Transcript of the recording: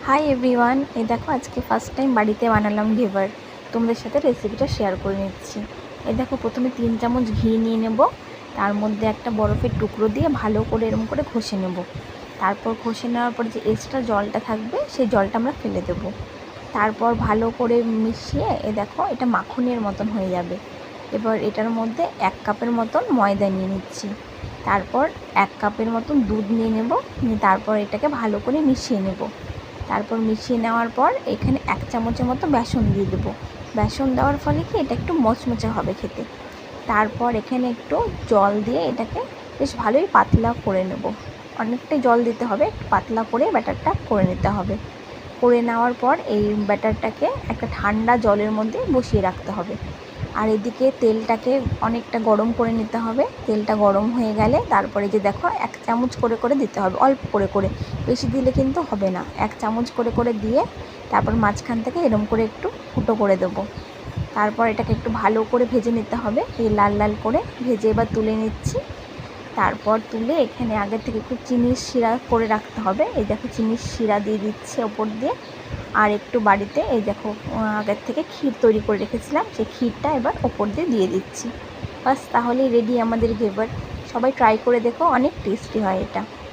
Hi everyone, এই দেখো আজকে ফার্স্ট টাইম বাড়িতে বানালাম ঘেভার। তোমাদের সাথে রেসিপিটা শেয়ার করে নিচ্ছি। এই দেখো, প্রথমে 3 চামচ ঘি নিয়ে নেব, তার মধ্যে একটা বরফের টুকরো দিয়ে ভালো করে এরকম করে ঘষে নেব। তারপর ঘষে নেওয়ার পর যে এক্সট্রা জলটা থাকবে সেই জলটা আমরা ফেলে দেব। তারপর ভালো করে মিশিয়ে দেখো এটা মাখনের মতন হয়ে যাবে। এবার এটার মধ্যে 1 কাপের মতন ময়দা নিয়ে নিচ্ছি। তারপর 1 কাপের মতন দুধ নিয়ে নেব, তারপর এটাকে ভালো করে মিশিয়ে নেব। তারপর মিশিয়ে নেওয়ার পর এখানে 1 চামচের মতো বেসন দিয়ে দেবো। বেসন দেওয়ার ফলে কি এটা একটু মচমচে হবে খেতে। তারপর এখানে একটু জল দিয়ে এটাকে বেশ ভালোই পাতলা করে নেব। অনেকটাই জল দিতে হবে, একটু পাতলা করে ব্যাটারটা করে নিতে হবে। করে নেওয়ার পর এই ব্যাটারটাকে একটা ঠান্ডা জলের মধ্যে বসিয়ে রাখতে হবে। আর এদিকে তেলটাকে অনেকটা গরম করে নিতে হবে। তেলটা গরম হয়ে গেলে তারপরে যে দেখো 1 চামচ করে করে দিতে হবে, অল্প করে করে, বেশি দিলে কিন্তু হবে না। 1 চামচ করে করে দিয়ে তারপর মাঝখান থেকে এরম করে একটু ফুটো করে দেবো। তারপর এটাকে একটু ভালো করে ভেজে নিতে হবে, এই লাল লাল করে ভেজে এবার তুলে নিচ্ছি। তারপর তুলে এখানে আগে থেকে একটু চিনির শিরা করে রাখতে হবে। এই দেখো চিনির শিরা দিয়ে দিচ্ছি ওপর দিয়ে। আর একটু বাড়িতে এই দেখো আগের থেকে ক্ষীর তৈরি করে রেখেছিলাম, সেই ক্ষীরটা এবার ওপর দিয়ে দিচ্ছি। বাস, তাহলেই রেডি আমাদের ঘেভার। সবাই ট্রাই করে দেখো, অনেক টেস্টি হয় এটা।